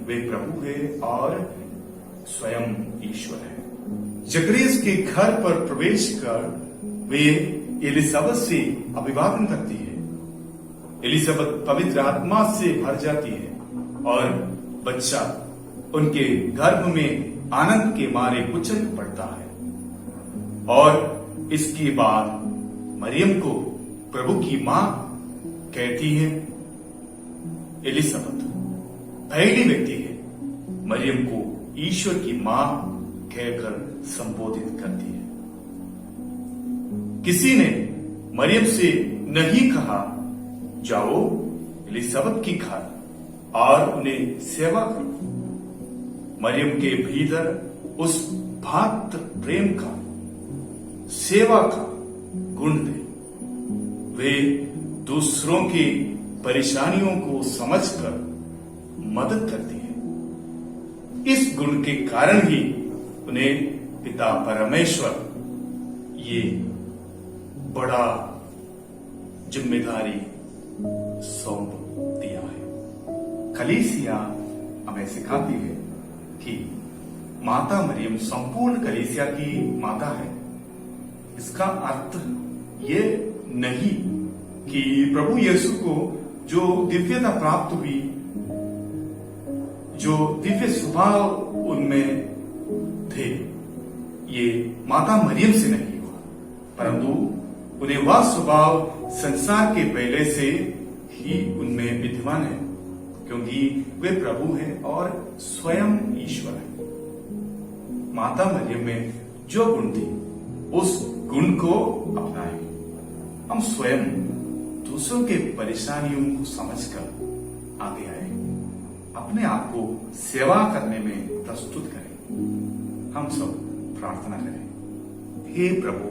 वे प्रभु है और स्वयं ईश्वर है। जकरियस के घर पर प्रवेश कर वे एलिसाबेत से अभिवादन करती है। एलिसाबेत पवित्र आत्मा से भर जाती है और बच्चा उनके गर्भ में आनंद के मारे उछल पड़ता है। और इसके बाद मरियम को प्रभु की मां कहती है एलिसाबेत। पहली व्यक्ति है मरियम को ईश्वर की मां कहकर संबोधित करती है। किसी ने मरियम से नहीं कहा जाओ एलिसाबेत की घर और उन्हें सेवा करो। मरियम के भीतर उस भातृ प्रेम का, सेवा का गुण थे। वे दूसरों की परेशानियों को समझकर मदद करती है। इस गुण के कारण ही उन्हें पिता परमेश्वर ये बड़ा जिम्मेदारी सौंप दिया है। कलीसिया हमें सिखाती है कि माता मरियम संपूर्ण कलीसिया की माता है। इसका अर्थ ये नहीं कि प्रभु यीशु को जो दिव्यता प्राप्त हुई, जो दिव्य स्वभाव उनमें थे, ये माता मरियम से नहीं हुआ, परंतु उन्हें वह स्वभाव संसार के पहले से ही उनमें विद्यमान है, क्योंकि वे प्रभु हैं और स्वयं ईश्वर है। माता मरियम में जो गुण थी उस गुण को अपनाएं। हम स्वयं दूसरों के परेशानियों को समझकर आगे आए, अपने आप को सेवा करने में प्रस्तुत करें। हम सब प्रार्थना करें। हे प्रभु,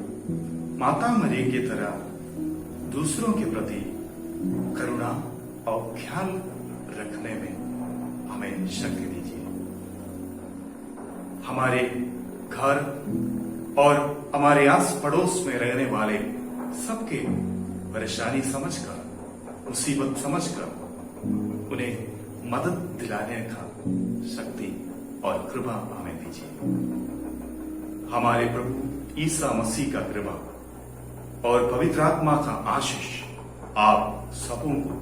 माता मरियम की तरह दूसरों के प्रति करुणा और ख्याल रखने में हमें शक्ति दीजिए। हमारे घर और हमारे आस पड़ोस में रहने वाले सबके परेशानी समझकर, मुसीबत समझकर उन्हें मदद दिलाने का शक्ति और कृपा हमें दीजिए। हमारे प्रभु ईसा मसीह का कृपा और पवित्र आत्मा का आशीष आप सबों को,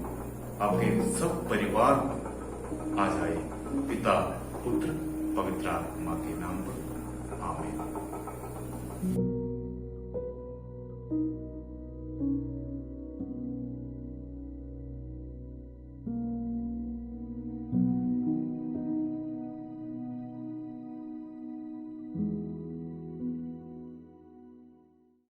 आपके सब परिवार को आ जाए। पिता, पुत्र, पवित्र आत्मा के नाम पर आमीन।